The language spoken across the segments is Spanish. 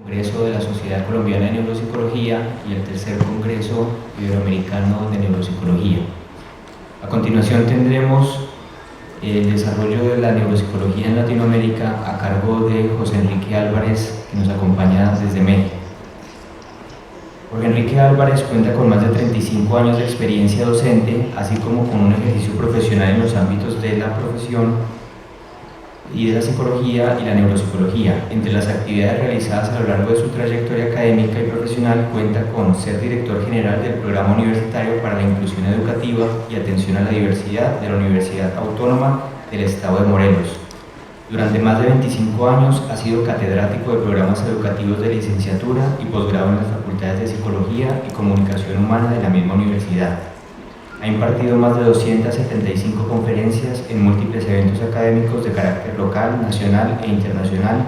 Congreso de la Sociedad Colombiana de Neuropsicología y el tercer Congreso Iberoamericano de Neuropsicología. A continuación tendremos el desarrollo de la neuropsicología en Latinoamérica a cargo de José Enrique Álvarez, que nos acompaña desde México. Jorge Enrique Álvarez cuenta con más de 35 años de experiencia docente, así como con un ejercicio profesional en los ámbitos de la profesión y de la psicología y la neuropsicología. Entre las actividades realizadas a lo largo de su trayectoria académica y profesional cuenta con ser director general del Programa Universitario para la Inclusión Educativa y Atención a la Diversidad de la Universidad Autónoma del Estado de Morelos. Durante más de 25 años ha sido catedrático de programas educativos de licenciatura y posgrado en las facultades de Psicología y Comunicación Humana de la misma universidad. Ha impartido más de 275 conferencias en múltiples eventos académicos de carácter local, nacional e internacional,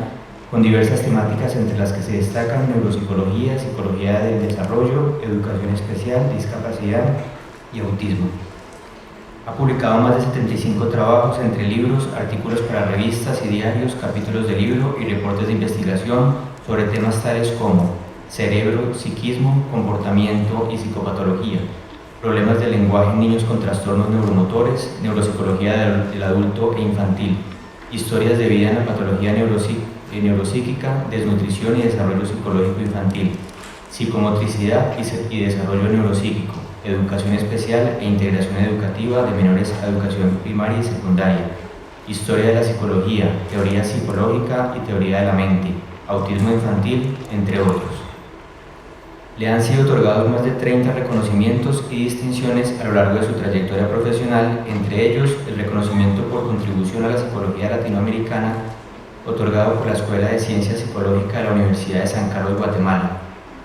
con diversas temáticas entre las que se destacan neuropsicología, psicología del desarrollo, educación especial, discapacidad y autismo. Ha publicado más de 75 trabajos entre libros, artículos para revistas y diarios, capítulos de libro y reportes de investigación sobre temas tales como cerebro, psiquismo, comportamiento y psicopatología, problemas del lenguaje en niños con trastornos neuromotores, neuropsicología del adulto e infantil, historias de vida en la patología neuropsíquica, desnutrición y desarrollo psicológico infantil, psicomotricidad y desarrollo neuropsíquico, educación especial e integración educativa de menores a educación primaria y secundaria, historia de la psicología, teoría psicológica y teoría de la mente, autismo infantil, entre otros. Le han sido otorgados más de 30 reconocimientos y distinciones a lo largo de su trayectoria profesional, entre ellos el reconocimiento por contribución a la psicología latinoamericana, otorgado por la Escuela de Ciencia Psicológica de la Universidad de San Carlos, Guatemala,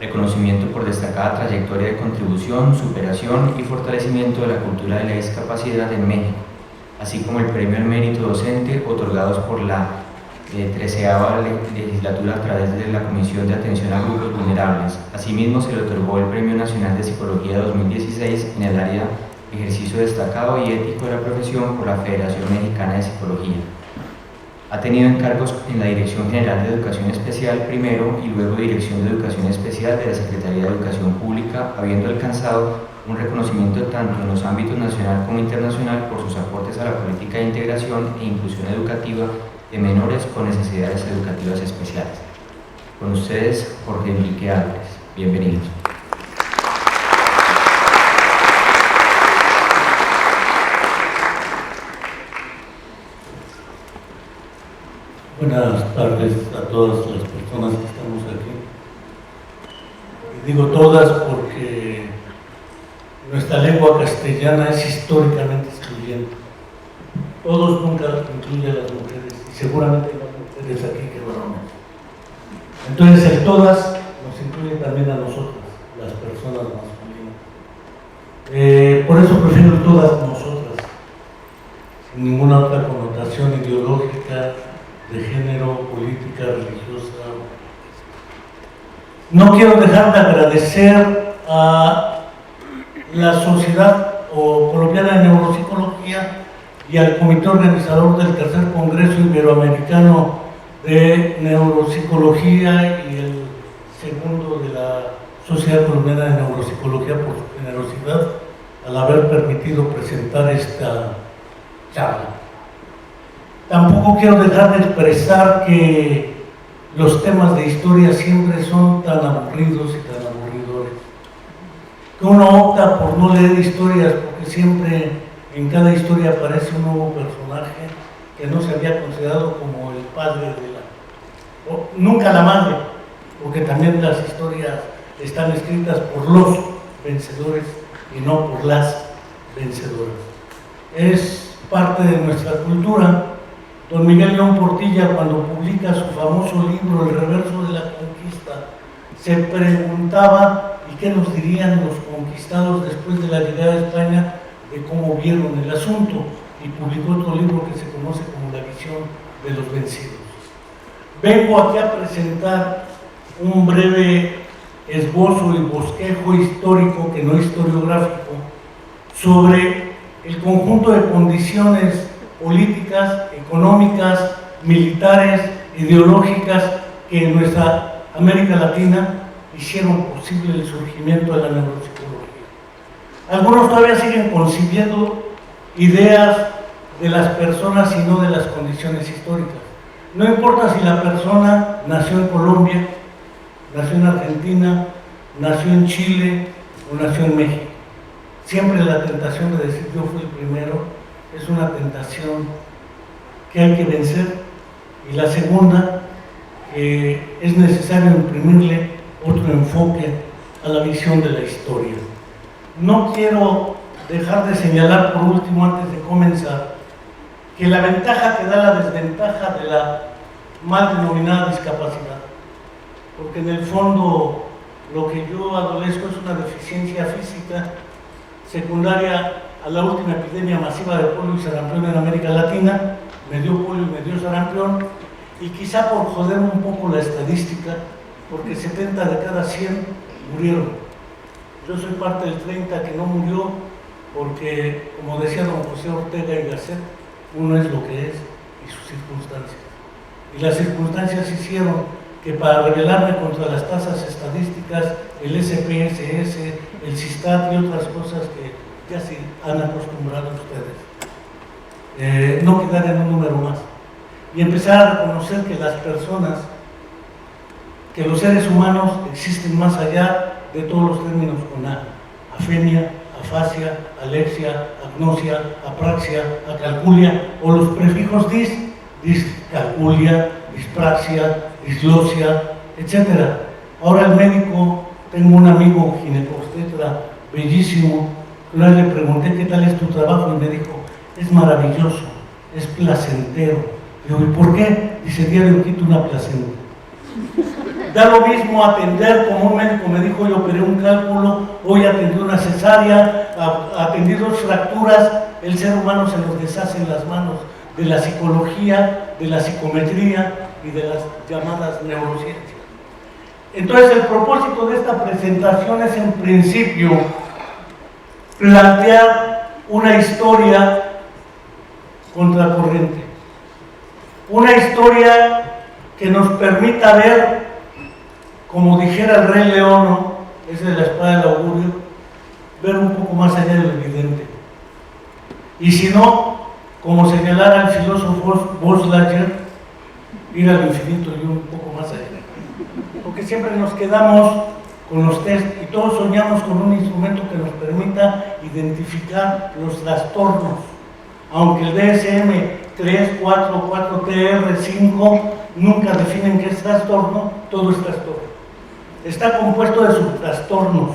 reconocimiento por destacada trayectoria de contribución, superación y fortalecimiento de la cultura de la discapacidad en México, así como el Premio al Mérito Docente, otorgados por la 13ª legislatura a través de la Comisión de Atención a Grupos Vulnerables. Asimismo, se le otorgó el Premio Nacional de Psicología 2016 en el área de ejercicio destacado y ético de la profesión por la Federación Mexicana de Psicología. Ha tenido encargos en la Dirección General de Educación Especial primero y luego Dirección de Educación Especial de la Secretaría de Educación Pública, habiendo alcanzado un reconocimiento tanto en los ámbitos nacional como internacional por sus aportes a la política de integración e inclusión educativa de menores con necesidades educativas especiales. Con ustedes, Jorge Enrique Álvarez. Bienvenidos. Buenas tardes a todas las personas que estamos aquí. Y digo todas porque nuestra lengua castellana es históricamente excluyente. Todos nunca incluye a las mujeres y seguramente hay más mujeres aquí que varones. Entonces el todas nos incluye también a nosotras, las personas masculinas. Por eso prefiero todas nosotras, sin ninguna otra connotación ideológica, de género, política, religiosa. No quiero dejar de agradecer a la Sociedad Colombiana de Neuropsicología y al comité organizador del tercer Congreso Iberoamericano de Neuropsicología y el segundo de la Sociedad Colombiana de Neuropsicología por su generosidad al haber permitido presentar esta charla. Tampoco quiero dejar de expresar que los temas de historia siempre son tan aburridos y tan aburridores, que uno opta por no leer historias porque siempre en cada historia aparece un nuevo personaje que no se había considerado como el padre de o nunca la madre, porque también las historias están escritas por los vencedores y no por las vencedoras. Es parte de nuestra cultura. Don Miguel León Portilla, cuando publica su famoso libro El reverso de la conquista, se preguntaba ¿y qué nos dirían los conquistados después de la llegada a España de cómo vieron el asunto? Y publicó otro libro que se conoce como La visión de los vencidos. Vengo aquí a presentar un breve esbozo y bosquejo histórico, que no historiográfico, sobre el conjunto de condiciones políticas, económicas, militares, ideológicas que nuestra América Latina hicieron posible el surgimiento de la neuropsicología. Algunos todavía siguen concibiendo ideas de las personas y no de las condiciones históricas. No importa si la persona nació en Colombia, nació en Argentina, nació en Chile o nació en México. Siempre la tentación de decir yo fui el primero es una tentación que hay que vencer. Y la segunda, que es necesario imprimirle otro enfoque a la visión de la historia. No quiero dejar de señalar por último, antes de comenzar, que la ventaja que da la desventaja de la mal denominada discapacidad, porque en el fondo lo que yo adolezco es una deficiencia física secundaria a la última epidemia masiva de polio y sarampión en América Latina. Me dio polio y me dio sarampión, y quizá por joder un poco la estadística, porque 70 de cada 100 murieron. Yo soy parte del 30 que no murió, porque, como decía don José Ortega y Gasset, uno es lo que es y sus circunstancias. Y las circunstancias hicieron que para rebelarme contra las tasas estadísticas, el SPSS, el SISTAT y otras cosas que ya se han acostumbrado ustedes, no quedar en un número más, y empezar a reconocer que las personas, que los seres humanos existen más allá de todos los términos con A: afenia, afasia, alexia, agnosia, apraxia, acalculia, o los prefijos discalculia, dispraxia, disglosia, etc. Ahora el médico, tengo un amigo ginecobstetra bellísimo, una vez le pregunté qué tal es tu trabajo y me dijo, es maravilloso, es placentero. Digo, ¿y por qué? Dice, diario quito una placenta. Da lo mismo atender, como un médico me dijo, yo operé un cálculo, hoy atendí una cesárea, atendí 2 fracturas. El ser humano se nos deshace en las manos de la psicología, de la psicometría y de las llamadas neurociencias. Entonces el propósito de esta presentación es en principio plantear una historia contracorriente, una historia que nos permita ver, como dijera el Rey León, ese de la espada del augurio, ver un poco más allá de lo evidente. Y si no, como señalara el filósofo Buzz Lightyear, ir al infinito y un poco más allá. Porque siempre nos quedamos con los test y todos soñamos con un instrumento que nos permita identificar los trastornos. Aunque el DSM-3, 4, 4TR, 5 nunca definen qué es trastorno, todo es trastorno. Está compuesto de subtrastornos.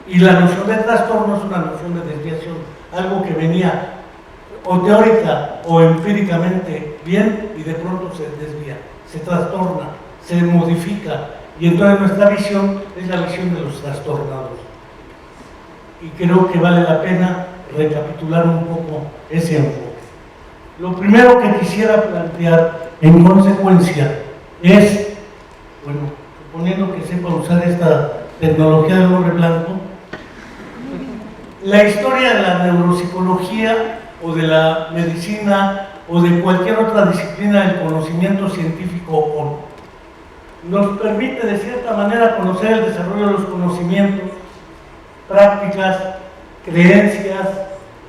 Y la noción de trastorno es una noción de desviación, algo que venía o teórica o empíricamente bien y de pronto se desvía, se trastorna, se modifica, y entonces nuestra visión es la visión de los trastornados. Y creo que vale la pena recapitular un poco ese enfoque. Lo primero que quisiera plantear en consecuencia es, bueno, suponiendo que sepa usar esta tecnología del hombre blanco, la historia de la neuropsicología o de la medicina o de cualquier otra disciplina del conocimiento científico nos permite de cierta manera conocer el desarrollo de los conocimientos, prácticas, creencias,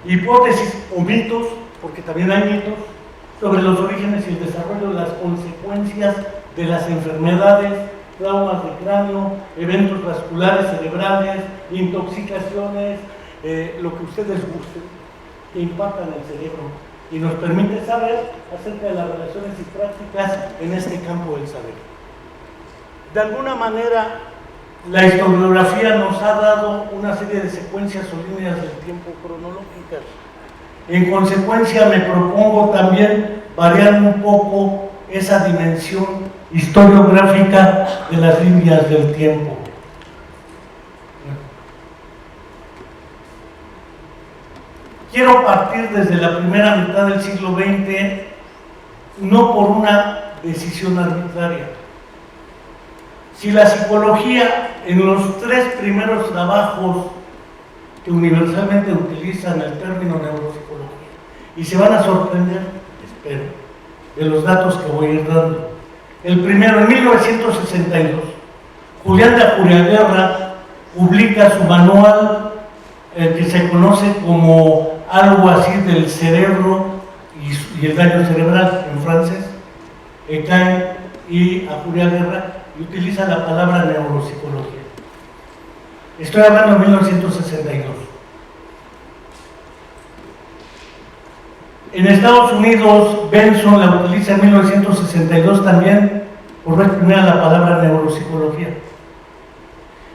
hipótesis o mitos, porque también hay mitos, sobre los orígenes y el desarrollo de las consecuencias de las enfermedades, traumas de cráneo, eventos vasculares cerebrales, intoxicaciones, lo que ustedes gusten, que impactan el cerebro y nos permite saber acerca de las relaciones y prácticas en este campo del saber. De alguna manera, la historiografía nos ha dado una serie de secuencias o líneas del tiempo cronológicas. En consecuencia, me propongo también variar un poco esa dimensión historiográfica de las líneas del tiempo. Quiero partir desde la primera mitad del siglo XX, no por una decisión arbitraria. Si la psicología, en los 3 primeros trabajos que universalmente utilizan el término neuropsicología, y se van a sorprender, espero, de los datos que voy a ir dando. El primero, en 1962, Julián de Ajuriaguerra publica su manual que se conoce como algo así del cerebro y el daño cerebral en francés, Ekain y Ajuriaguerra, y utiliza la palabra neuropsicología. Estoy hablando de 1962. En Estados Unidos, Benson la utiliza en 1962 también, por vez primera la palabra neuropsicología.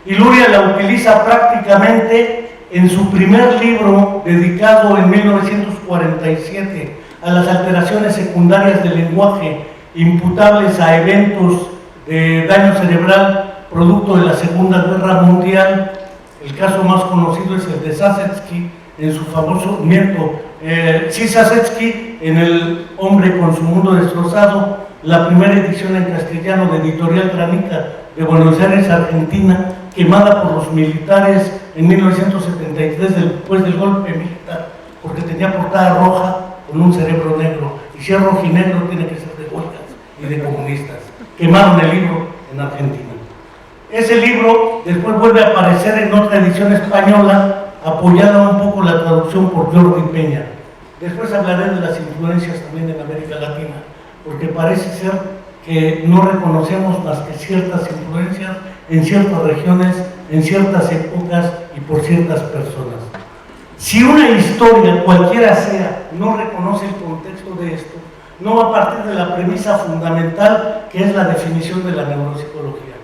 Y Luria la utiliza prácticamente en su primer libro, dedicado en 1947 a las alteraciones secundarias del lenguaje imputables a eventos de daño cerebral producto de la Segunda Guerra Mundial. El caso más conocido es el de Zasetsky en su famoso nieto, Zasetsky en El hombre con su mundo destrozado, la primera edición en castellano de Editorial Granica de Buenos Aires, Argentina, quemada por los militares en 1973 después del golpe militar, porque tenía portada roja con un cerebro negro, y si es rojinegro tiene que ser de huelgas y de comunistas. Quemaron el libro en Argentina. Ese libro después vuelve a aparecer en otra edición española, apoyada un poco la traducción por Jordi Peña. Después hablaré de las influencias también en América Latina, porque parece ser que no reconocemos más que ciertas influencias en ciertas regiones, en ciertas épocas y por ciertas personas. Si una historia, cualquiera sea, no reconoce el contexto de esto, no va a partir de la premisa fundamental que es la definición de la neuropsicología.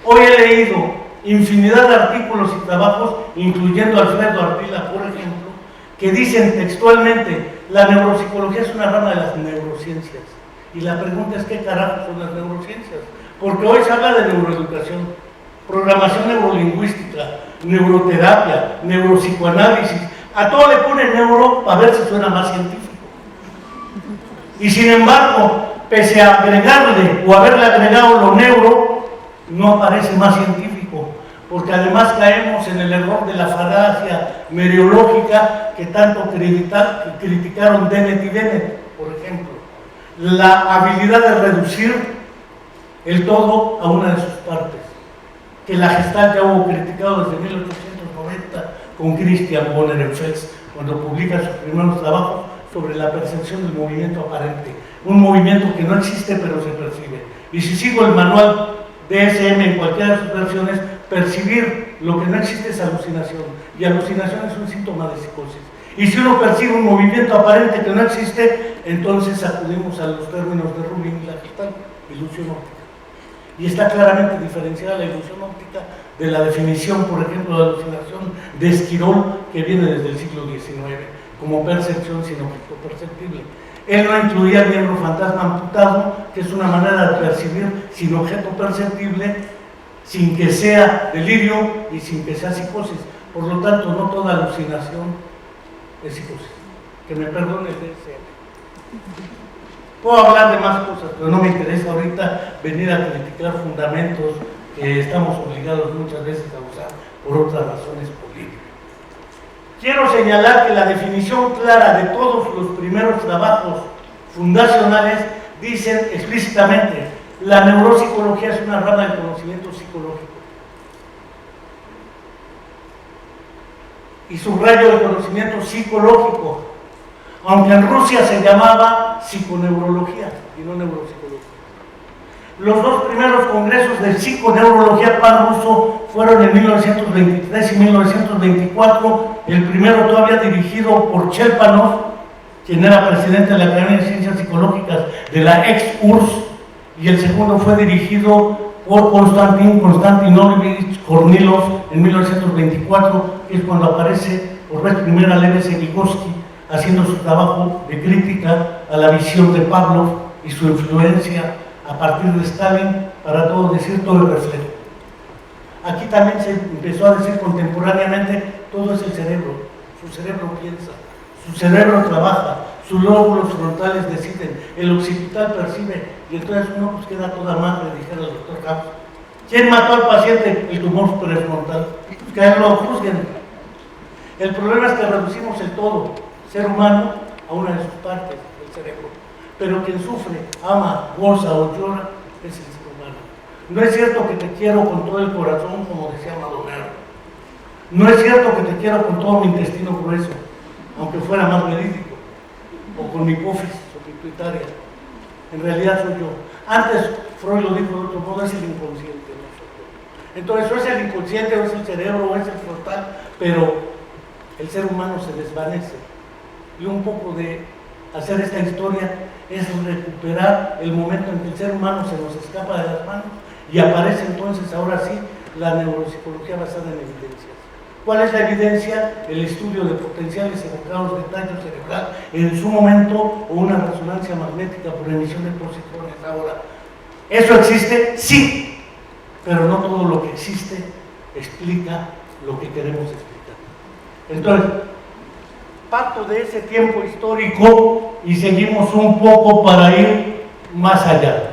Hoy he leído infinidad de artículos y trabajos, incluyendo Alfredo Ardila, por ejemplo, que dicen textualmente: la neuropsicología es una rama de las neurociencias. Y la pregunta es: ¿qué carajo son las neurociencias? Porque hoy se habla de neuroeducación, programación neurolingüística, neuroterapia, neuropsicoanálisis. A todo le ponen neuro para ver si suena más científico. Y sin embargo, pese a agregarle o haberle agregado lo neuro, no parece más científico, porque además caemos en el error de la falacia meriológica que tanto criticaron Dennett y Dennett, por ejemplo. La habilidad de reducir el todo a una de sus partes, que la Gestalt ya hubo criticado desde 1890 con Christian von Ehrenfels, cuando publica sus primeros trabajos sobre la percepción del movimiento aparente, un movimiento que no existe pero se percibe. Y si sigo el manual DSM en cualquiera de sus versiones, percibir lo que no existe es alucinación, y alucinación es un síntoma de psicosis. Y si uno percibe un movimiento aparente que no existe, entonces acudimos a los términos de Rubin y la Gestalt, ilusión óptica. Y está claramente diferenciada la ilusión óptica de la definición, por ejemplo, de alucinación de Esquirol, que viene desde el siglo XIX, como percepción sin objeto perceptible. Él no incluía el miembro fantasma amputado, que es una manera de percibir sin objeto perceptible, sin que sea delirio y sin que sea psicosis. Por lo tanto, no toda alucinación es psicosis. Que me perdone el DSM. Puedo hablar de más cosas, pero no me interesa ahorita venir a criticar fundamentos que estamos obligados muchas veces a usar por otras razones políticas. Quiero señalar que la definición clara de todos los primeros trabajos fundacionales dicen explícitamente: la neuropsicología es una rama del conocimiento psicológico. Y subrayo el conocimiento psicológico, aunque en Rusia se llamaba psiconeurología y no neuropsicología. Los dos primeros congresos de psiconeurología pan-ruso fueron en 1923 y 1924, el primero todavía dirigido por Chelpanov, quien era presidente de la Academia de Ciencias Psicológicas de la ex-URSS, y el segundo fue dirigido por Konstantinovich Kornilov en 1924, que es cuando aparece por vez primera Lev Vygotsky haciendo su trabajo de crítica a la visión de Pavlov y su influencia a partir de Stalin para decir todo el reflejo. Aquí también se empezó a decir contemporáneamente: todo es el cerebro, su cerebro piensa, su cerebro trabaja, sus lóbulos frontales deciden, el occipital percibe, y entonces uno pues queda toda madre, dijera el doctor Campos. ¿Quién mató al paciente? El tumor prefrontal. Que a él lo juzguen. El problema es que reducimos el todo, ser humano, a una de sus partes, el cerebro. Pero quien sufre, ama, goza o llora es el ser humano. No es cierto que te quiero con todo el corazón, como decía Madonero. No es cierto que te quiero con todo mi intestino grueso, aunque fuera más verídico, o con mi hipófisis o pituitaria. En realidad soy yo. Antes, Freud lo dijo de otro modo, es el inconsciente, no soy yo. Entonces, o es el inconsciente, o es el cerebro, o es el frontal, pero el ser humano se desvanece. Y un poco de hacer esta historia es recuperar el momento en que el ser humano se nos escapa de las manos y aparece entonces, ahora sí, la neuropsicología basada en evidencias. ¿Cuál es la evidencia? El estudio de potenciales evocados de daño cerebral en su momento o una resonancia magnética por emisión de positrones. Ahora, ¿eso existe? Sí, pero no todo lo que existe explica lo que queremos explicar. Entonces, parto de ese tiempo histórico y seguimos un poco para ir más allá.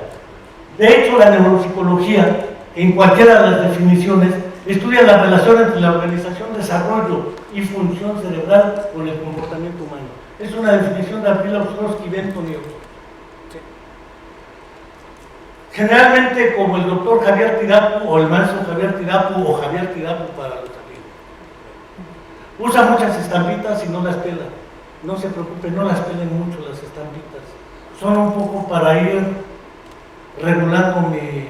De hecho, la neuropsicología, en cualquiera de las definiciones, estudia la relación entre la organización, desarrollo y función cerebral con el comportamiento humano. Es una definición de Arpila Ostrowski y Benton y otros. Generalmente, como el doctor Javier Tirapu o el maestro Javier Tirapu o Javier Tirapu para los amigos. Usa muchas estampitas y no las pela. No se preocupe, no las pelen mucho las estampitas. Son un poco para ir regulando mi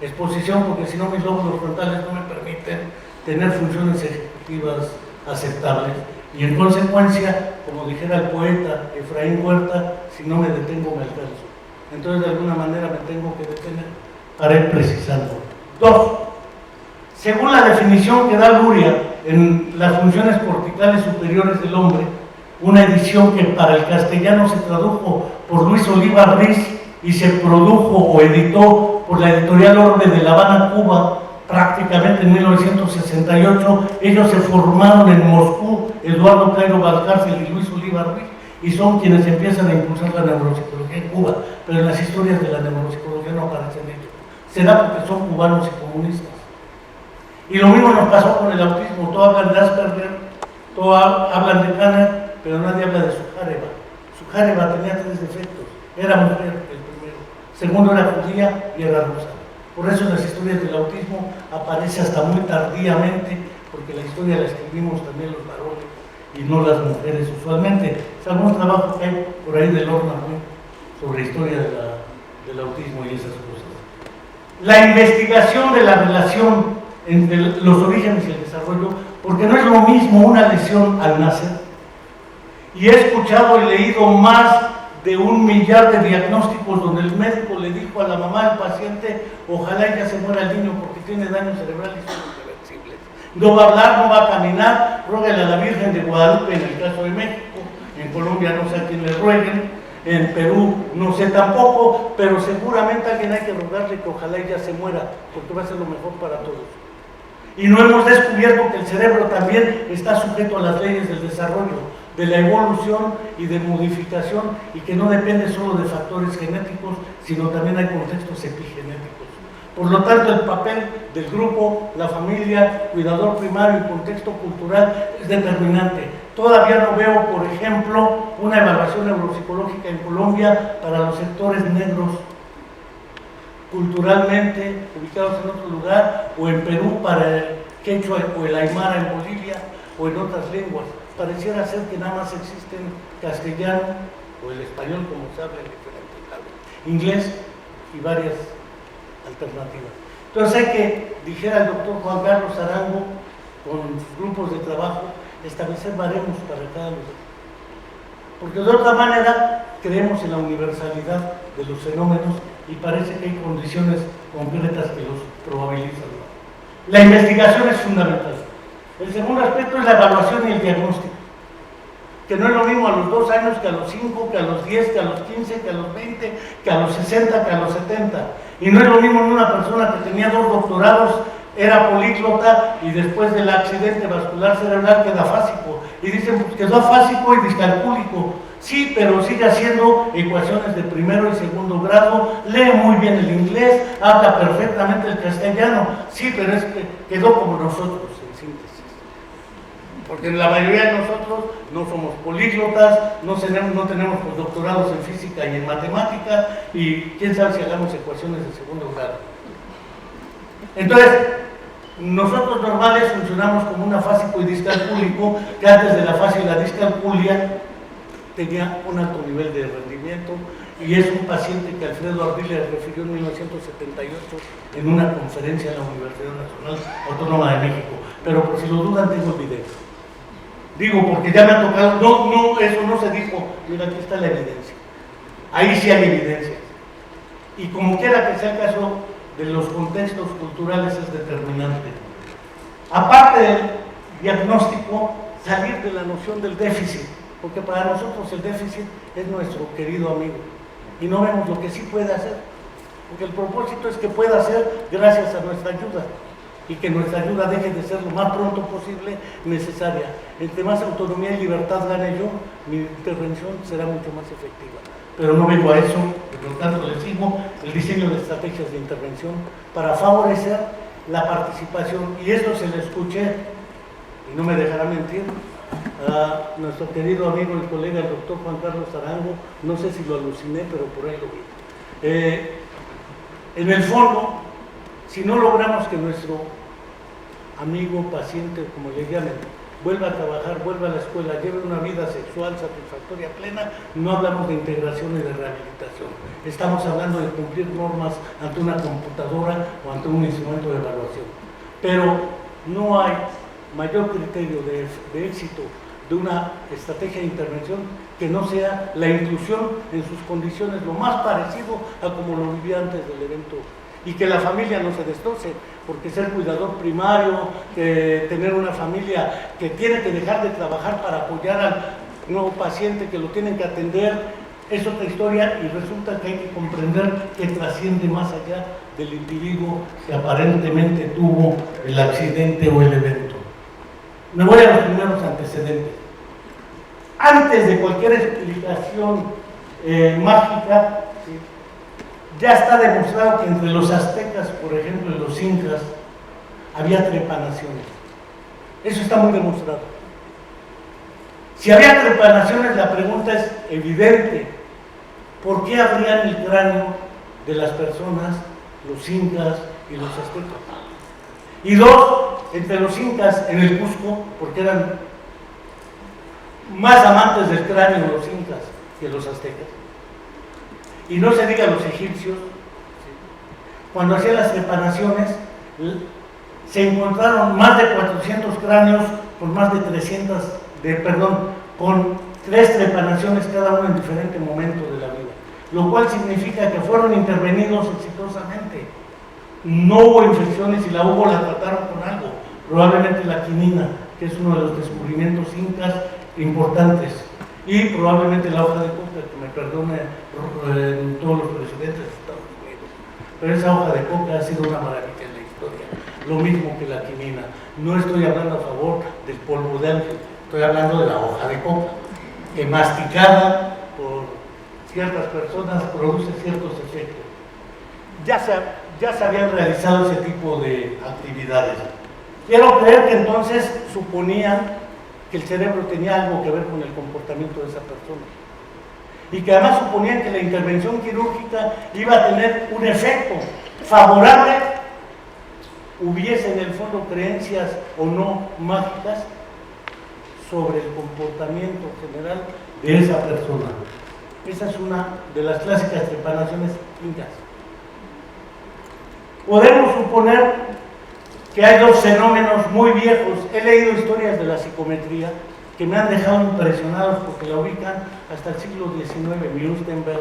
exposición, porque si no mis lóbulos frontales no me permiten tener funciones ejecutivas aceptables. Y en consecuencia, como dijera el poeta Efraín Huerta, si no me detengo me alcanzo. Entonces de alguna manera me tengo que detener para ir precisando. 2. Según la definición que da Luria en las funciones corticales superiores del hombre, una edición que para el castellano se tradujo por Luis Oliva Riz y se produjo o editó por la editorial Orbe de La Habana, Cuba, prácticamente en 1968. Ellos se formaron en Moscú, Eduardo Cairo Valcárcel y Luis Oliva Ruiz, y son quienes empiezan a impulsar la neuropsicología en Cuba, pero en las historias de la neuropsicología no aparecen ellos. Será porque son cubanos y comunistas. Y lo mismo nos pasó con el autismo. Todos hablan de Asperger, todos hablan de Kanner, pero nadie habla de Sujareva. Sujareva tenía 3 defectos. Era mujer, el primero. Segundo, era judía y era rusa. Por eso en las historias del autismo aparece hasta muy tardíamente, porque la historia la escribimos también los varones y no las mujeres usualmente. Es algún trabajo que hay por ahí del horno, ¿no?, sobre historia del autismo y esas cosas. La investigación de la relación entre los orígenes y el desarrollo, porque no es lo mismo una lesión al nacer. Y he escuchado y leído más de 1 millar de diagnósticos donde el médico le dijo a la mamá del paciente: ojalá ya se muera el niño porque tiene daño cerebral y son irreversibles. No va a hablar, no va a caminar, ruégale a la Virgen de Guadalupe en el caso de México. En Colombia no sé a quién le rueguen, en Perú no sé tampoco, pero seguramente a alguien hay que rogarle que ojalá ya se muera, porque va a ser lo mejor para todos. Y no hemos descubierto que el cerebro también está sujeto a las leyes del desarrollo, de la evolución y de modificación, y que no depende solo de factores genéticos, sino también hay contextos epigenéticos. Por lo tanto, el papel del grupo, la familia, cuidador primario y contexto cultural es determinante. Todavía no veo, por ejemplo, una evaluación neuropsicológica en Colombia para los sectores negros culturalmente ubicados en otro lugar, o en Perú para el quechua o el aymara en Bolivia, o en otras lenguas. Pareciera ser que nada más existen castellano o el español, como se habla en diferentes lados, inglés y varias alternativas. Entonces hay que, dijera el doctor Juan Carlos Arango, con grupos de trabajo, establecer baremos para cada lugar. Porque de otra manera creemos en la universalidad de los fenómenos y parece que hay condiciones concretas que los probabilizan. La investigación es fundamental. El segundo aspecto es la evaluación y el diagnóstico, que no es lo mismo a los 2 años que a los 5, que a los 10, que a los 15, que a los 20, que a los 60, que a los 70. Y no es lo mismo en una persona que tenía 2 doctorados, era políglota y después del accidente vascular cerebral queda afásico. Y dicen, pues quedó afásico y discalcúlico. Sí, pero sigue haciendo ecuaciones de primero y segundo grado, lee muy bien el inglés, habla perfectamente el castellano. Sí, pero es que quedó como nosotros, en síntesis. Porque la mayoría de nosotros no somos políglotas, no tenemos doctorados en física y en matemática, y quién sabe si hagamos ecuaciones de segundo grado. Entonces, nosotros normales funcionamos como una fásico y discalcúlico, que antes de la fase y la discalculia tenía un alto nivel de rendimiento, y es un paciente que Alfredo Ardila refirió en 1978 en una conferencia en la Universidad Nacional Autónoma de México. Pero por si lo dudan, tengo el video. Digo, porque ya me ha tocado, eso no se dijo, mira, aquí está la evidencia. Ahí sí hay evidencia. Y como quiera que sea el caso de los contextos culturales es determinante. Aparte del diagnóstico, salir de la noción del déficit, porque para nosotros el déficit es nuestro querido amigo y no vemos lo que sí puede hacer, porque el propósito es que pueda hacer gracias a nuestra ayuda y que nuestra ayuda deje de ser lo más pronto posible necesaria. Entre más autonomía y libertad gane yo, mi intervención será mucho más efectiva. Pero no vengo a eso, por lo tanto les digo el diseño de estrategias de intervención para favorecer la participación, y esto se lo escuché, y no me dejará mentir, a nuestro querido amigo y colega el doctor Juan Carlos Arango, no sé si lo aluciné, pero por ahí lo vi. En el fondo, si no logramos que nuestro amigo, paciente, como le llamen, vuelva a trabajar, vuelva a la escuela, lleve una vida sexual satisfactoria, plena, no hablamos de integración y de rehabilitación. Estamos hablando de cumplir normas ante una computadora o ante un instrumento de evaluación. Pero no hay mayor criterio de éxito de una estrategia de intervención que no sea la inclusión en sus condiciones lo más parecido a como lo vivía antes del evento, y que la familia no se destroce, porque ser cuidador primario, tener una familia que tiene que dejar de trabajar para apoyar al nuevo paciente que lo tienen que atender, es otra historia, y resulta que hay que comprender que trasciende más allá del individuo que aparentemente tuvo el accidente o el evento. Me voy a los primeros antecedentes. Antes de cualquier explicación mágica, ¿sí?, ya está demostrado que entre los aztecas, por ejemplo, y los incas, había trepanaciones. Eso está muy demostrado. Si había trepanaciones, la pregunta es evidente. ¿Por qué abrían el cráneo de las personas, los incas y los aztecas? Y dos, entre los incas en el Cusco, porque eran más amantes del cráneo los incas que los aztecas. Y no se diga los egipcios, cuando hacían las trepanaciones, se encontraron más de 400 cráneos con más de 300, con 3 trepanaciones cada uno en diferente momento de la vida, lo cual significa que fueron intervenidos exitosamente. No hubo infecciones, y la hubo, la trataron con algo, probablemente la quinina, que es uno de los descubrimientos incas importantes, y probablemente la hoja de coca, que me perdone todos los presidentes de Estados Unidos, pero esa hoja de coca ha sido una maravilla en la historia, lo mismo que la quinina. No estoy hablando a favor del polvo de ángel, estoy hablando de la hoja de coca, que masticada por ciertas personas produce ciertos efectos. Ya se habían realizado ese tipo de actividades. Quiero creer que entonces suponían que el cerebro tenía algo que ver con el comportamiento de esa persona, y que además suponían que la intervención quirúrgica iba a tener un efecto favorable, hubiese en el fondo creencias o no mágicas sobre el comportamiento general de esa persona. Esa es una de las clásicas trepanaciones incas. Podemos suponer que hay dos fenómenos muy viejos. He leído historias de la psicometría que me han dejado impresionados porque la ubican hasta el siglo XIX. Mustenberg,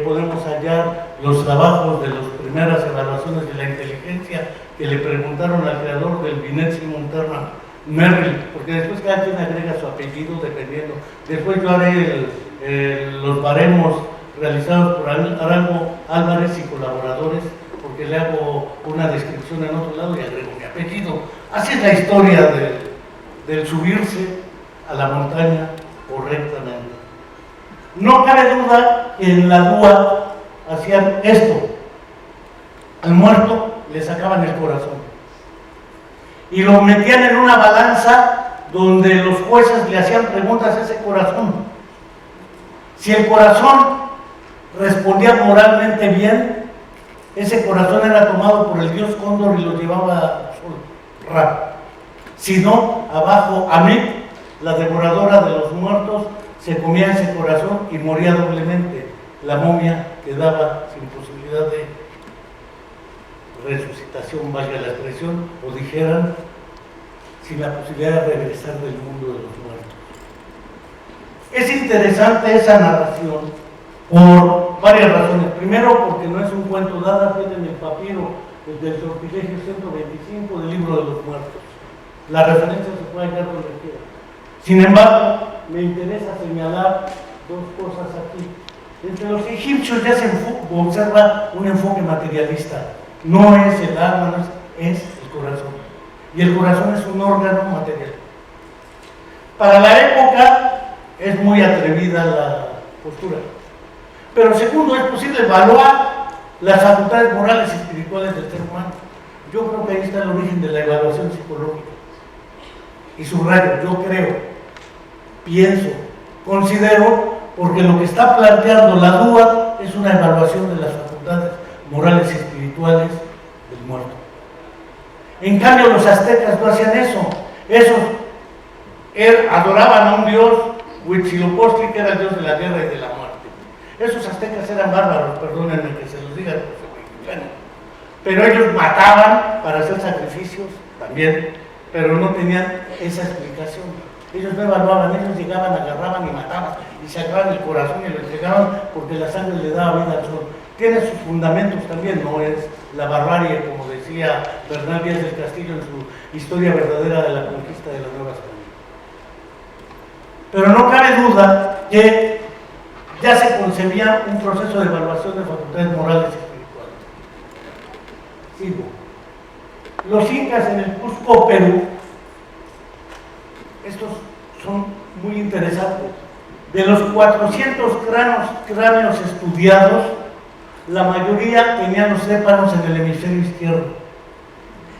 podemos hallar los trabajos de las primeras evaluaciones de la inteligencia que le preguntaron al creador del Binet Simon Terman, Merrill, porque después cada quien agrega su apellido dependiendo. Después yo haré los baremos realizados por Arango Álvarez y colaboradores, porque le hago una descripción en otro lado y agrego mi apellido. Así es la historia del subirse a la montaña correctamente. No cabe duda que en la DUA hacían esto: al muerto le sacaban el corazón y lo metían en una balanza donde los jueces le hacían preguntas a ese corazón. Si el corazón respondía moralmente bien, ese corazón era tomado por el dios Cóndor y lo llevaba al sol, Ra. Sino abajo, Amit, la devoradora de los muertos, se comía ese corazón y moría doblemente. La momia quedaba sin posibilidad de resucitación, valga la expresión, o dijeran, sin la posibilidad de regresar del mundo de los muertos. Es interesante esa narración por varias razones. Primero, porque no es un cuento dado, tiene en el papiro del Sortilegio 125 del Libro de los Muertos. La referencia se puede hallar donde quiera. Sin embargo, me interesa señalar dos cosas aquí. Entre los egipcios ya se observa un enfoque materialista. No es el alma, no es el corazón. Y el corazón es un órgano material. Para la época es muy atrevida la postura. Pero segundo, es posible evaluar las facultades morales y espirituales del ser humano. Yo creo que ahí está el origen de la evaluación psicológica. Y subrayo, yo creo, pienso, considero, porque lo que está planteando la DUA es una evaluación de las facultades morales y espirituales del muerto. En cambio, los aztecas no hacían eso. Esos adoraban a un dios, Huitzilopochtli, que era el dios de la guerra y de la muerte. Esos aztecas eran bárbaros, perdónenme que se los diga, pero ellos mataban para hacer sacrificios también, pero no tenían esa explicación. Ellos no evaluaban, ellos llegaban, agarraban y mataban, y sacaban el corazón y lo entregaban porque la sangre le daba vida al sol. Tiene sus fundamentos también, no es la barbarie, como decía Bernal Díaz del Castillo en su historia verdadera de la conquista de la Nueva España. Pero no cabe duda que ya se concebía un proceso de evaluación de facultades morales y espirituales. Sigo. Los incas en el Cusco, Perú, estos son muy interesantes. De los 400 cráneos estudiados, la mayoría tenían los séparos en el hemisferio izquierdo.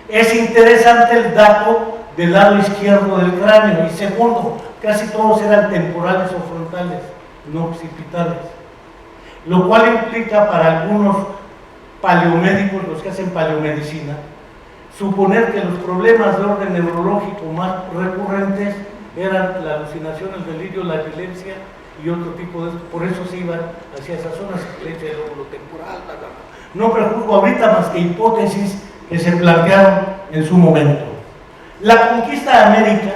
Es interesante el dato del lado izquierdo del cráneo. Y segundo, casi todos eran temporales o frontales, no occipitales. Lo cual implica para algunos paleomédicos, los que hacen paleomedicina, suponer que los problemas de orden neurológico más recurrentes eran la alucinación, el delirio, la epilepsia y otro tipo de esto. Por eso se iban hacia esas zonas, epilepsia del lóbulo temporal, bla, bla, bla. No prejuzgo ahorita más que hipótesis que se plantearon en su momento. La conquista de América,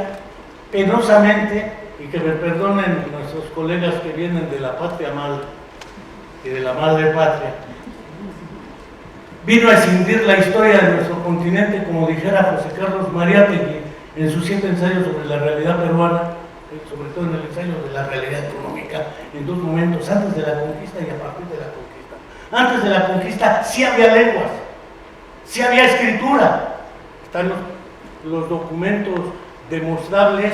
penosamente, y que me perdonen nuestros colegas que vienen de la patria madre y de la madre patria, vino a escindir la historia de nuestro continente, como dijera José Carlos Mariátegui en sus 7 ensayos sobre la realidad peruana, sobre todo en el ensayo de la realidad económica, en 2 momentos, antes de la conquista y a partir de la conquista. Antes de la conquista sí había lenguas, sí había escritura. Están los documentos demostrables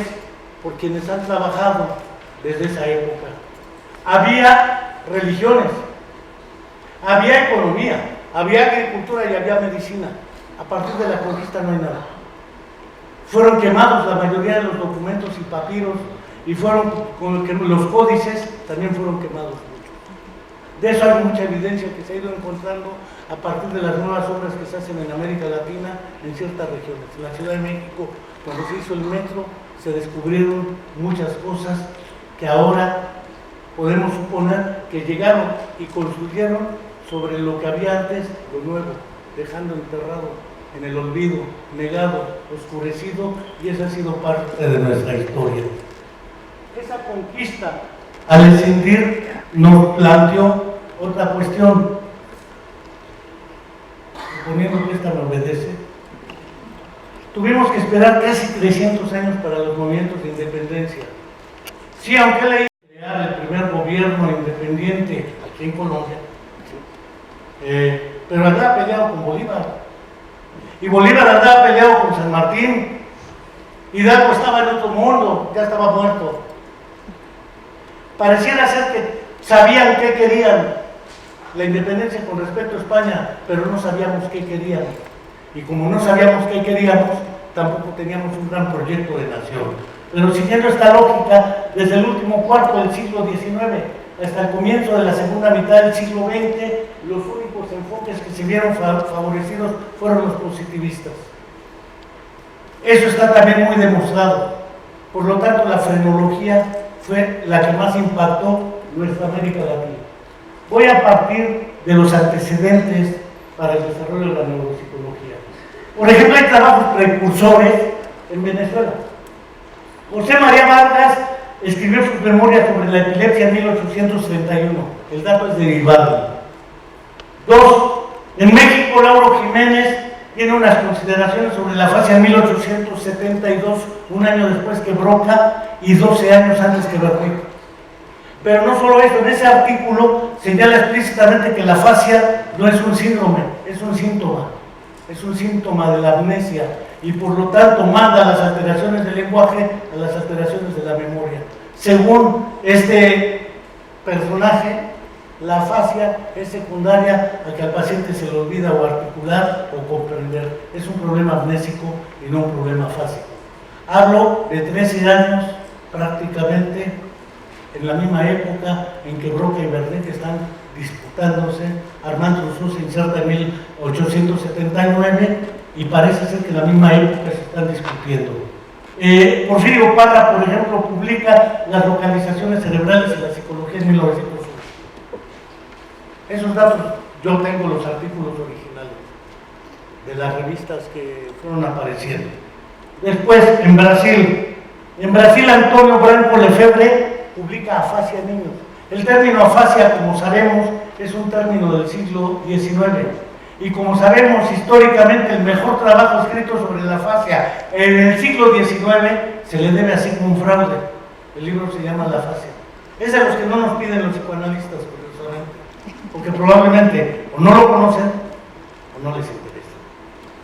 por quienes han trabajado desde esa época. Había religiones, había economía, había agricultura y había medicina. A partir de la conquista no hay nada. Fueron quemados la mayoría de los documentos y papiros, y fueron con los códices también fueron quemados muchos. De eso hay mucha evidencia que se ha ido encontrando a partir de las nuevas obras que se hacen en América Latina en ciertas regiones. En la Ciudad de México, cuando se hizo el metro, se descubrieron muchas cosas que ahora podemos suponer que llegaron y construyeron sobre lo que había antes, lo nuevo, dejando enterrado en el olvido, negado, oscurecido, y esa ha sido parte de nuestra historia. Esa conquista, al escindir, nos planteó otra cuestión, suponiendo que esta me obedece. Tuvimos que esperar casi 300 años para los movimientos de independencia. Sí, aunque leí crear el primer gobierno independiente aquí en Colombia, pero andaba peleado con Bolívar. Y Bolívar andaba peleado con San Martín. Hidalgo estaba en otro mundo, ya estaba muerto. Pareciera ser que sabían qué querían, la independencia con respecto a España, pero no sabíamos qué querían. Y como no sabíamos qué queríamos, tampoco teníamos un gran proyecto de nación. Pero siguiendo esta lógica, desde el último cuarto del siglo XIX hasta el comienzo de la segunda mitad del siglo XX, los únicos únicos enfoques que se vieron favorecidos fueron los positivistas. Eso está también muy demostrado. Por lo tanto, la frenología fue la que más impactó nuestra América Latina. Voy a partir de los antecedentes para el desarrollo de la neuropsicología. Por ejemplo, hay trabajos precursores en Venezuela. José María Vargas escribió sus memorias sobre la epilepsia en 1831. El dato es de Ibarra. 2. En México, Lauro Jiménez tiene unas consideraciones sobre la afasia en 1872, un año después que Broca y 12 años antes que Berwick. Pero no solo eso, en ese artículo señala explícitamente que la afasia no es un síndrome, es un síntoma de la amnesia, y por lo tanto manda las alteraciones del lenguaje a las alteraciones de la memoria. Según este personaje, la afasia es secundaria a que al paciente se le olvida o articular o comprender. Es un problema amnésico y no un problema afásico. Hablo de 13 años prácticamente en la misma época en que Broca y Bernet están disputándose. Armando Rousseau se inserta en 1879 y parece ser que en la misma época se están discutiendo. Porfirio Parra, por ejemplo, publica las localizaciones cerebrales en la psicología en 1901. Esos datos, yo tengo los artículos originales de las revistas que fueron apareciendo. Después, en Brasil Antonio Branco Lefebvre publica afasia en niños. El término afasia, como sabemos, es un término del siglo XIX. Y como sabemos, históricamente, el mejor trabajo escrito sobre la afasia en el siglo XIX se le debe a Sigmund Freud. El libro se llama La afasia. Es de los que no nos piden los psicoanalistas, porque probablemente o no lo conocen o no les interesa.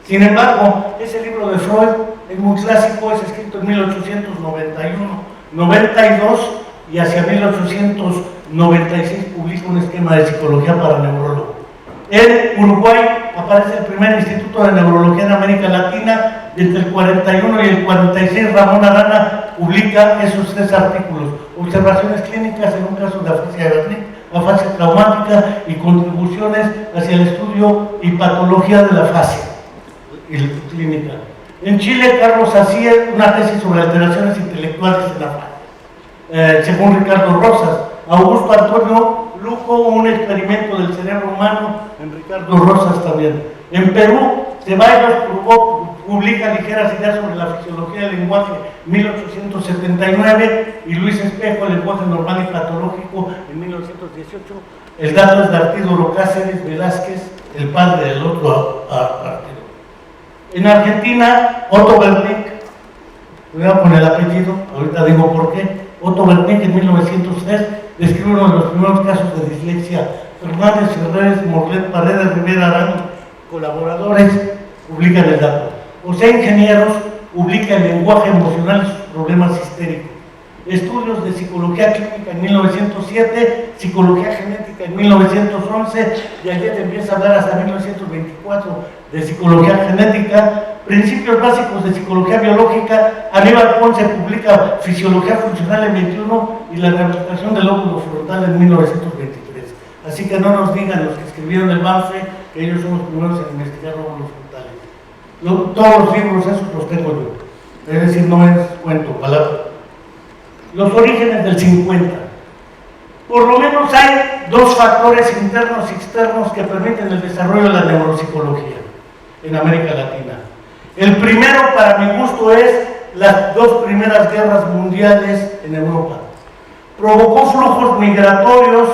Sin embargo, ese libro de Freud es muy clásico, es escrito en 1891, 92 y hacia 1896 publica un esquema de psicología para neurólogos. En Uruguay aparece el primer instituto de neurología en América Latina. Entre el 41 y el 46 Ramón Arana publica esos 3 artículos: observaciones clínicas en un caso de afasia de Bernet, afasia traumática y contribuciones hacia el estudio y patología de la afasia clínica. En Chile, Carlos hacía una tesis sobre alteraciones intelectuales en la afasia, según Ricardo Rosas. Augusto Antonio Luco, un experimento del cerebro humano, en Ricardo Rosas también. En Perú, Ceballos publica ligeras ideas sobre la fisiología del lenguaje, 1879, y Luis Espejo, el lenguaje normal y patológico, en 1918. El dato es de Arturo Cáceres Velázquez, el padre del otro partido. En Argentina, Otto Wernicke, cuidado con el apellido, ahorita digo por qué. Otto Wernicke en 1903 describe uno de los primeros casos de dislexia. Fernández, Ferreres, Morlet, Paredes, Rivera, Arán, colaboradores, publican el dato. José Ingenieros publica el lenguaje emocional y sus problemas histéricos. Estudios de psicología clínica en 1907, psicología genética en 1911, y ayer empieza a hablar hasta 1924 de psicología genética. Principios básicos de psicología biológica, Aníbal Ponce publica fisiología funcional en 21 y la rehabilitación del lóbulo frontal en 1923. Así que no nos digan los que escribieron el Banfe que ellos son los primeros en investigar lóbulos frontales. Todos los libros esos los tengo yo, es decir, no es cuento, palabra. Los orígenes del 50. Por lo menos hay 2 factores internos y externos que permiten el desarrollo de la neuropsicología en América Latina. El primero, para mi gusto, es las 2 primeras guerras mundiales en Europa. Provocó flujos migratorios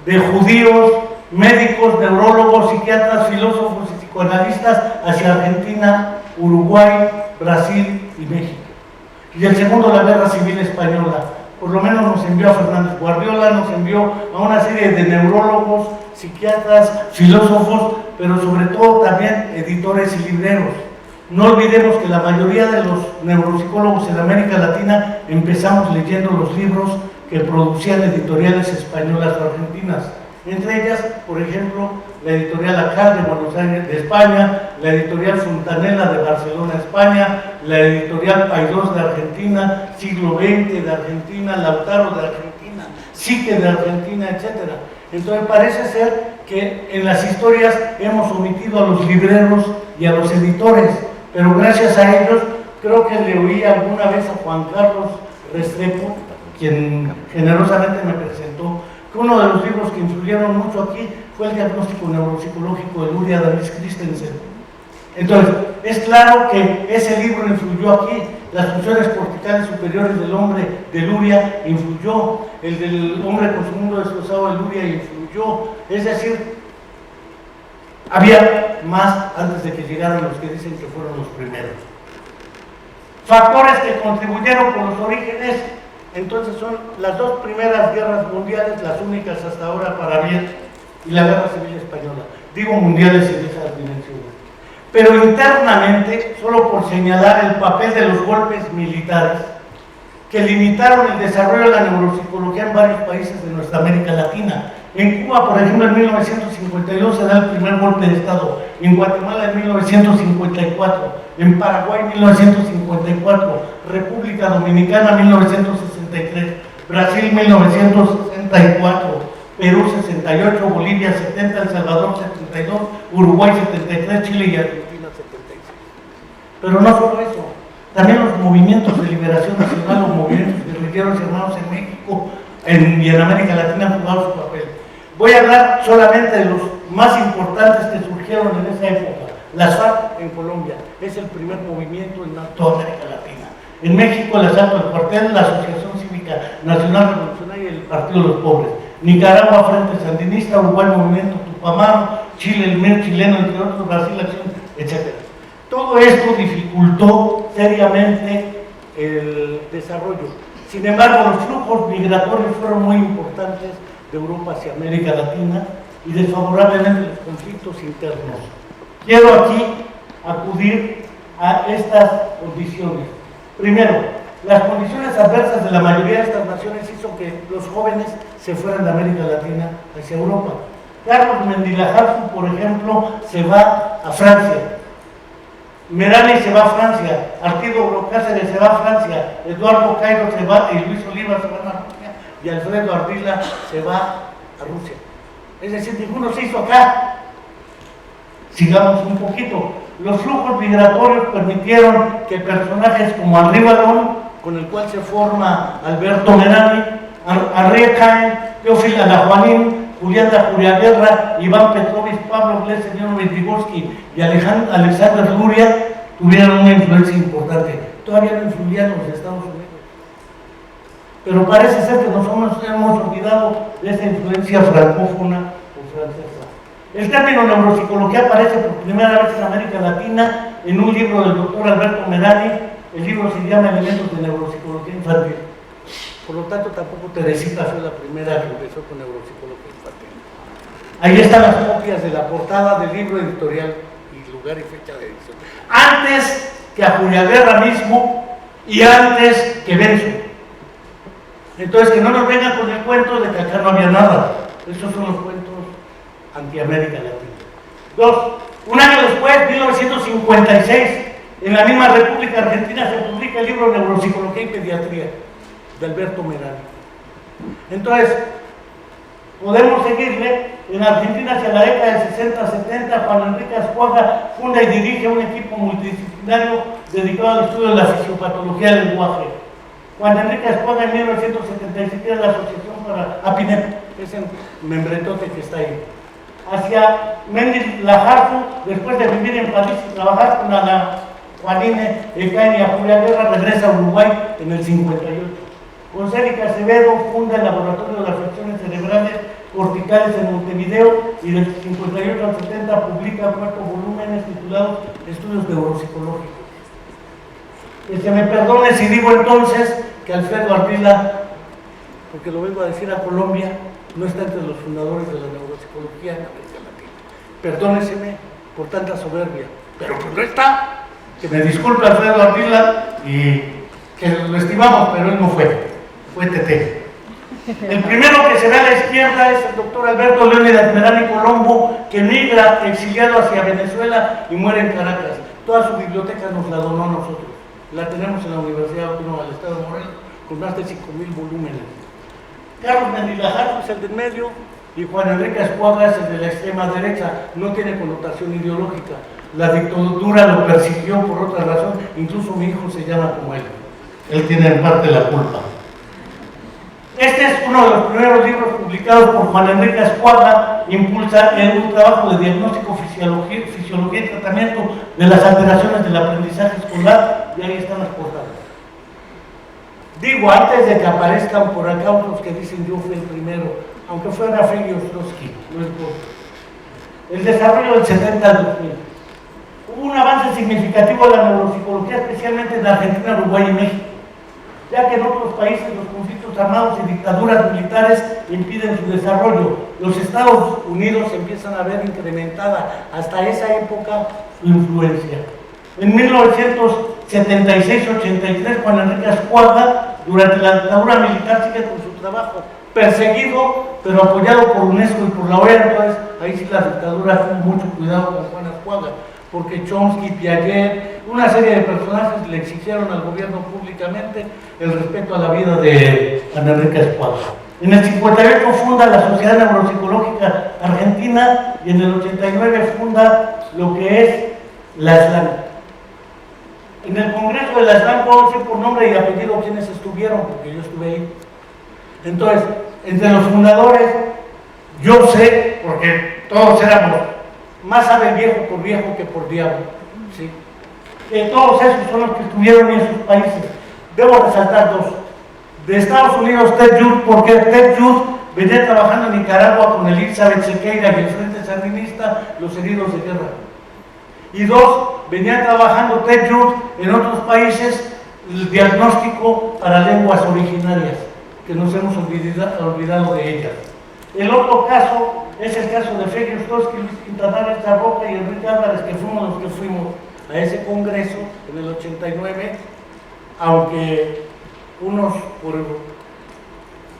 de judíos, médicos, neurólogos, psiquiatras, filósofos y psicoanalistas hacia Argentina, Uruguay, Brasil y México. Y el segundo, la Guerra Civil Española. Por lo menos nos envió a Fernández Guardiola, nos envió a una serie de neurólogos, psiquiatras, filósofos, pero sobre todo también editores y libreros. No olvidemos que la mayoría de los neuropsicólogos en América Latina empezamos leyendo los libros que producían editoriales españolas o argentinas. Entre ellas, por ejemplo, la editorial Acal de Buenos Aires, de España, la editorial Fontanella de Barcelona, España, la editorial Paidós de Argentina, Siglo XX de Argentina, Lautaro de Argentina, Psique de Argentina, etc. Entonces parece ser que en las historias hemos omitido a los libreros y a los editores, pero gracias a ellos, creo que le oí alguna vez a Juan Carlos Restrepo, quien generosamente me presentó, que uno de los libros que influyeron mucho aquí fue el diagnóstico neuropsicológico de Luria Davis Christensen. Entonces, es claro que ese libro influyó aquí, las funciones corticales superiores del hombre de Luria influyó, el del hombre con su mundo destrozado de Luria influyó, es decir, había más antes de que llegaran los que dicen que fueron los primeros. Factores que contribuyeron con los orígenes, entonces son las dos primeras guerras mundiales, las únicas hasta ahora para bien, y la Guerra Civil Española. Digo mundiales en esas dimensiones. Pero internamente, solo por señalar el papel de los golpes militares que limitaron el desarrollo de la neuropsicología en varios países de nuestra América Latina. En Cuba, por ejemplo, en 1952 se da el primer golpe de Estado, en Guatemala en 1954, en Paraguay en 1954, República Dominicana en 1963, Brasil 1964, Perú 68, Bolivia 70, El Salvador 72, Uruguay 73, Chile y Argentina 76. Pero no solo eso, también los movimientos de liberación nacional, los movimientos guerrilleros hermanos en México y en América Latina han jugado su papel. Voy a hablar solamente de los más importantes que surgieron en esa época. Las FARC en Colombia es el primer movimiento en toda América Latina. En México, el asalto del cuartel, la Asociación Cívica Nacional Revolucionaria y el Partido de los Pobres. Nicaragua, Frente Sandinista, Uruguay, Movimiento Tupamaro, Chile, el MER chileno, entre otros, Brasil, Acción, etc. Todo esto dificultó seriamente el desarrollo. Sin embargo, los flujos migratorios fueron muy importantes de Europa hacia América Latina y desfavorablemente los conflictos internos. Quiero aquí acudir a estas condiciones. Primero, las condiciones adversas de la mayoría de estas naciones hizo que los jóvenes se fueran de América Latina hacia Europa. Carlos Mendilajarzu, por ejemplo, se va a Francia. Merani se va a Francia, Arturo Brocáceres se va a Francia, Eduardo Cairo se va y Luis Oliva se van a Rusia y Alfredo Ardila se va a Rusia. Es decir, ninguno se hizo acá. Sigamos un poquito. Los flujos migratorios permitieron que personajes como Henri Vallón, con el cual se forma Alberto Merani, Henri Caen, Teófilo Alajuanín, Julián da Guerra, Iván Petrovich, Pablo Gleb, señor Vygotsky y Alexander Luria tuvieron una influencia importante. Todavía no influían los Estados Unidos. Pero parece ser que nos hemos olvidado de esa influencia francófona o francesa. El término neuropsicología aparece por primera vez en América Latina en un libro del doctor Alberto Merani. El libro se llama Elementos de Neuropsicología Infantil. Por lo tanto, tampoco Teresita fue la primera que empezó con neuropsicología infantil. Ahí están las copias de la portada del libro editorial y lugar y fecha de edición. Antes que a Julia Guerra mismo y antes que Benzo. Entonces, que no nos vengan con el cuento de que acá no había nada. Esos son los cuentos anti-América Latina. Dos, un año después, 1956, en la misma República Argentina se publica el libro Neuropsicología y Pediatría de Alberto Merani. Entonces, podemos seguirle. En Argentina, hacia la década de 60-70, Juan Enrique Ascuaga funda y dirige un equipo multidisciplinario dedicado al estudio de la fisiopatología del lenguaje. Juan Enrique Ascuaga en 1977 era la Asociación para APINEP, ese membretote que está ahí. Hacia Mendilajarzu, después de vivir en París y trabajar con Ana Juanine Ecain y a Julia Guerra, regresa a Uruguay en el 58. Con Célica Acevedo funda el Laboratorio de las Afecciones Cerebrales Corticales en Montevideo y del 58 al 70 publica 4 volúmenes titulados Estudios Neuropsicológicos. Que se me perdone si digo entonces que Alfredo Ardila, porque lo vengo a decir a Colombia, no está entre los fundadores de la neuropsicología en América Latina. Perdóneseme por tanta soberbia, pero pues no está. Que me disculpe Alfredo Ardila y que lo estimamos, pero él no fue. Fue Tete. El primero que se ve a la izquierda es el doctor Alberto Leónidas Merani Colombo, que migra exiliado hacia Venezuela y muere en Caracas. Toda su biblioteca nos la donó a nosotros. La tenemos en la Universidad Autónoma del Estado de Morelos con más de 5,000 volúmenes. Carlos Mendilajarzu es el del medio, y Juan Enrique Escuadra es el de la extrema derecha, no tiene connotación ideológica. La dictadura lo persiguió por otra razón, incluso mi hijo se llama como él. Él tiene en parte la culpa. Este es uno de los primeros libros publicados por Juan Enrique Escuadra, impulsa en un trabajo de diagnóstico, fisiología y tratamiento de las alteraciones del aprendizaje escolar, y ahí están las portadas. Digo, antes de que aparezcan por acá otros que dicen yo fui el primero, aunque fuera Rafael y Ostrowski, no importa. El desarrollo del 70 al 2000. Hubo un avance significativo de la neuropsicología, especialmente en Argentina, Uruguay y México, ya que en otros países los conflictos armados y dictaduras militares impiden su desarrollo. Los Estados Unidos empiezan a ver incrementada hasta esa época su influencia. En 1976-83, Juan Enrique Escuadra, durante la dictadura militar, sigue con su trabajo, perseguido, pero apoyado por UNESCO y por la OEA. Entonces, ahí sí la dictadura tuvo mucho cuidado con Juan Escuadra, porque Chomsky, Piaget, una serie de personajes le exigieron al gobierno públicamente el respeto a la vida de Juan Enrique Escuadra. En el 58 funda la Sociedad Neuropsicológica Argentina y en el 89 funda lo que es la SLAN. En el Congreso de la SLAN, puedo decir por nombre y apellido quienes estuvieron, porque yo estuve ahí. Entonces, entre los fundadores, yo sé, porque todos éramos, más sabe el viejo por viejo que por diablo, ¿sí? Todos esos son los que estuvieron en esos países. Debo resaltar dos. De Estados Unidos, Ted Judd, porque Ted Judd venía trabajando en Nicaragua con Elizabeth Sequeira y el Frente Sandinista, los heridos de guerra. Y dos, venía trabajando Ted Judd en otros países el diagnóstico para lenguas originarias, que nos hemos olvidado de ellas. El otro caso es el caso de Fegio Ostrowski, Luis Quintana Roca y Enrique Álvarez, que fuimos los que fuimos a ese congreso en el 89, aunque unos por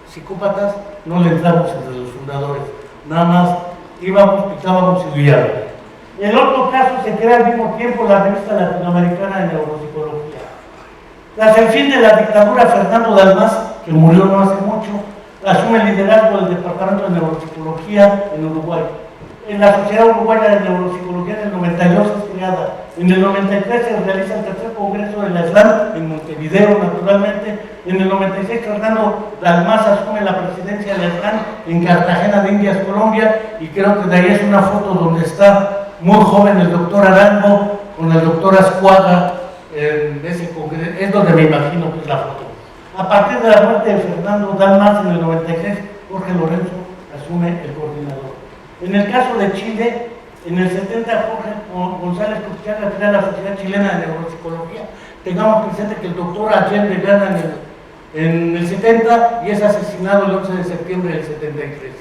psicópatas no le entramos entre los fundadores, nada más íbamos, picábamos y huíamos. El otro caso se crea al mismo tiempo la Revista Latinoamericana de Neuropsicología. Tras el fin de la dictadura, Fernando Dalmas, que murió no hace mucho, asume el liderazgo del Departamento de Neuropsicología en Uruguay. En la Sociedad Uruguaya de Neuropsicología en el 92 es creada. En el 93 se realiza el tercer congreso de la SLAN en Montevideo, naturalmente. En el 96 Fernando Dalmas asume la presidencia de la SLAN en Cartagena de Indias, Colombia, y creo que de ahí es una foto donde está muy joven el doctor Arango con el doctor Escuadra en ese congreso. Es donde me imagino que es la foto. A partir de la muerte de Fernando Dalmas en el 96, Jorge Lorenzo asume el coordinador. En el caso de Chile, en el 70 Jorge González Cruciaga crea la Sociedad Chilena de Neuropsicología. Tengamos presente que el doctor Allende gana en el 70 y es asesinado el 11 de septiembre del 73.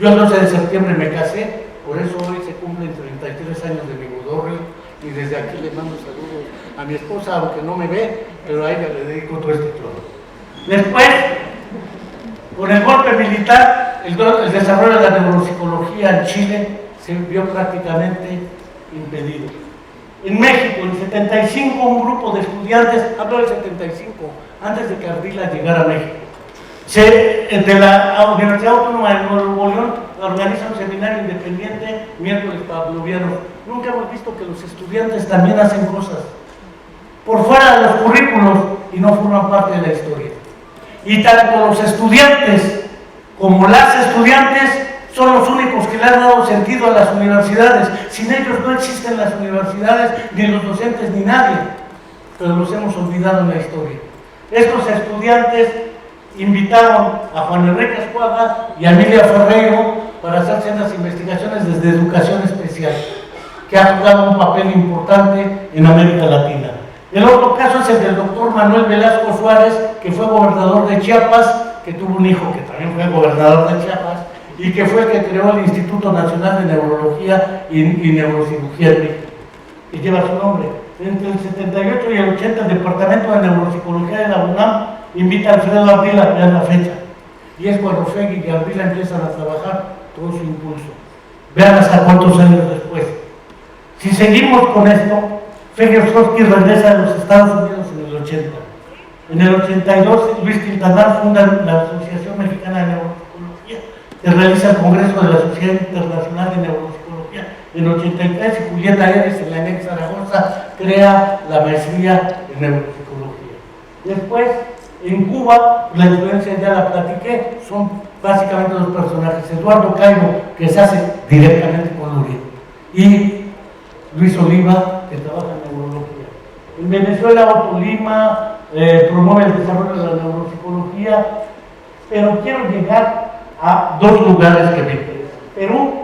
Yo el 11 de septiembre me casé, por eso hoy se cumplen 33 años de mi bodorrio, y desde aquí le mando saludos a mi esposa, aunque no me ve, pero a ella le dedico todo este chorro. Después, con el golpe militar, el desarrollo de la neuropsicología en Chile se vio prácticamente impedido. En México, en el 75, un grupo de estudiantes, hablo del 75, antes de que Ardila llegara a México, de la Universidad Autónoma de Nuevo León organiza un seminario independiente miércoles pavlovianos. Nunca hemos visto que los estudiantes también hacen cosas por fuera de los currículos y no forman parte de la historia. Y tanto los estudiantes como las estudiantes son los únicos que le han dado sentido a las universidades. Sin ellos no existen las universidades, ni los docentes, ni nadie. Pero los hemos olvidado en la historia. Estos estudiantes invitaron a Juan Enrique Escuadra y a Emilia Ferreiro para hacer sendas investigaciones desde educación especial, que ha jugado un papel importante en América Latina. El otro caso es el del doctor Manuel Velasco Suárez, que fue gobernador de Chiapas, que tuvo un hijo que también fue gobernador de Chiapas, y que fue el que creó el Instituto Nacional de Neurología y Neurocirugía en México, que lleva su nombre. Entre el 78 y el 80, el Departamento de Neuropsicología de la UNAM invita a Alfredo Ardila a crear la fecha. Y es cuando Fegui y Ardila empiezan a trabajar todo su impulso. Vean hasta cuántos años después. Si seguimos con esto, Fegui Ostrowski regresa a los Estados Unidos en el 80. En el 82, Luis Quintanar funda la Asociación Mexicana de Neuropsicología se realiza el Congreso de la Sociedad Internacional de Neuropsicología en 83 y Julieta Eres en la ENEC Zaragoza crea la maestría en neuropsicología. Después, en Cuba, la influencia ya la platiqué, son básicamente los personajes: Eduardo Cairo, que se hace directamente con Luria, y Luis Oliva, que trabaja en neurología. En Venezuela, Otto Lima promueve el desarrollo de la neuropsicología, pero quiero llegar a dos lugares que me interesan. Perú,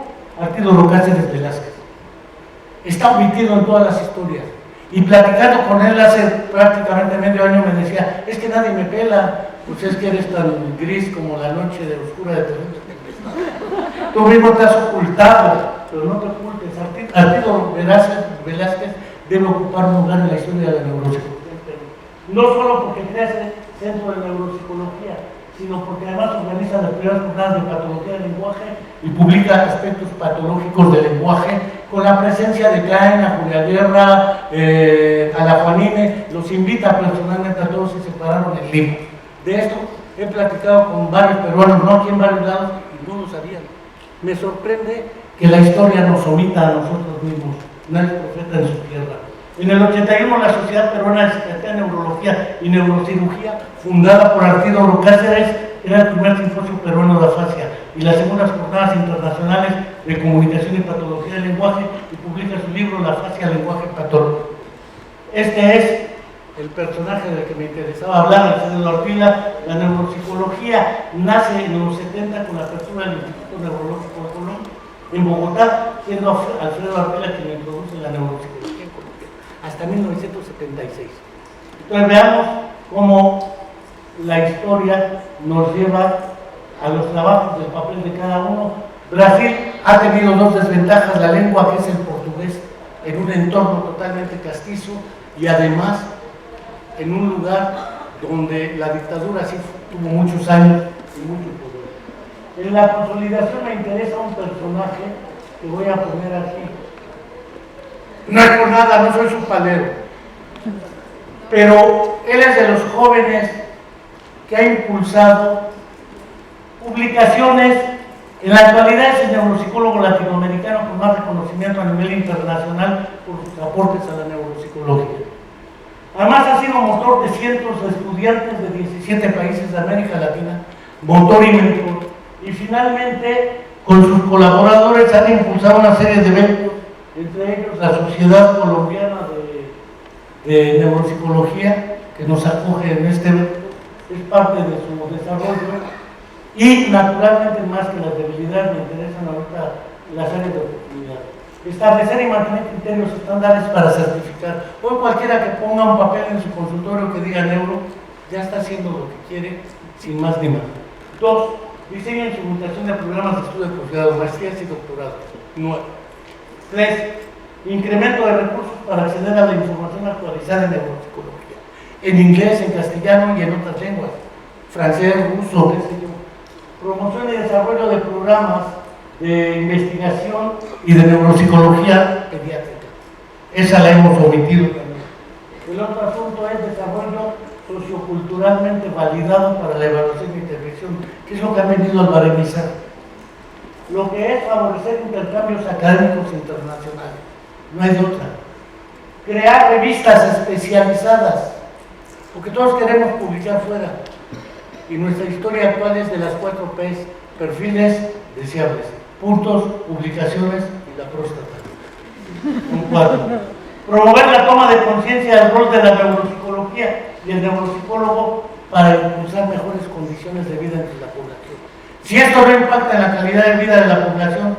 Arturo Cáceres Velázquez. Está omitido en todas las historias. Y platicando con él hace prácticamente medio año me decía, es que nadie me pela, pues es que eres tan gris como la noche de oscura de terrible tempestad. Tú mismo te has ocultado, pero no te ocultes. Arturo Velázquez debe ocupar un lugar en la historia de la neuropsicología. No solo porque crea ese centro de neuropsicología, sino porque además organiza las primeras jornadas de patología del lenguaje y publica aspectos patológicos del lenguaje, con la presencia de Klein, a Julia Guerra, a la Juanine. Los invita personalmente a todos y se separaron en Lima. De esto he platicado con varios peruanos, no aquí en varios lados, y no lo sabían. Me sorprende que la historia nos omita a nosotros mismos. Nadie es profeta en su tierra. En el 81, la Sociedad Peruana de Psiquiatría, Neurología y Neurocirugía, fundada por Arturo Cáceres, era el primer simposio peruano de afasia y las segundas jornadas internacionales de comunicación y patología del lenguaje, y publica su libro La afasia, lenguaje patológico. Este es el personaje del que me interesaba hablar, Alfredo Ardila. La neuropsicología nace en los 70 con la apertura del Instituto Neurológico de Colón, en Bogotá, siendo Alfredo Ardila quien introduce la neuropsicología en Colombia, hasta 1976. Entonces veamos cómo la historia nos lleva a los trabajos del papel de cada uno. Brasil ha tenido dos desventajas: la lengua, que es el portugués, en un entorno totalmente castizo, y además en un lugar donde la dictadura sí tuvo muchos años y mucho poder. En la consolidación me interesa un personaje que voy a poner aquí. No es por nada, no soy su palero, pero él es de los jóvenes que ha impulsado publicaciones. En la actualidad es el neuropsicólogo latinoamericano con más reconocimiento a nivel internacional por sus aportes a la neuropsicología. Además ha sido motor de cientos de estudiantes de 17 países de América Latina, motor y mentor, y finalmente con sus colaboradores han impulsado una serie de eventos, entre ellos la Sociedad Colombiana de Neuropsicología, que nos acoge en este evento, es parte de su desarrollo. Y naturalmente, más que las debilidades, me interesan ahorita las áreas de oportunidad. Establecer y mantener criterios estándares para certificar. Hoy cualquiera que ponga un papel en su consultorio que diga neuro, ya está haciendo lo que quiere, sin más ni más. 2. Diseño y implementación de programas de estudio de posgrado, maestrías y doctorados. 9. 3. Incremento de recursos para acceder a la información actualizada en neuropsicología, en inglés, en castellano y en otras lenguas, francés, ruso, qué sé yo. Promoción y desarrollo de programas de investigación y de neuropsicología pediátrica. Esa la hemos omitido también. El otro asunto es desarrollo socioculturalmente validado para la evaluación e intervención, que es lo que han venido a baremizar. Lo que es favorecer intercambios académicos internacionales. No hay de otra. Crear revistas especializadas, porque todos queremos publicar fuera. Y nuestra historia actual es de las 4 P's: perfiles deseables, puntos, publicaciones y la próstata. Un 4. Promover la toma de conciencia del rol de la neuropsicología y el neuropsicólogo para impulsar mejores condiciones de vida entre la población. Si esto no impacta en la calidad de vida de la población,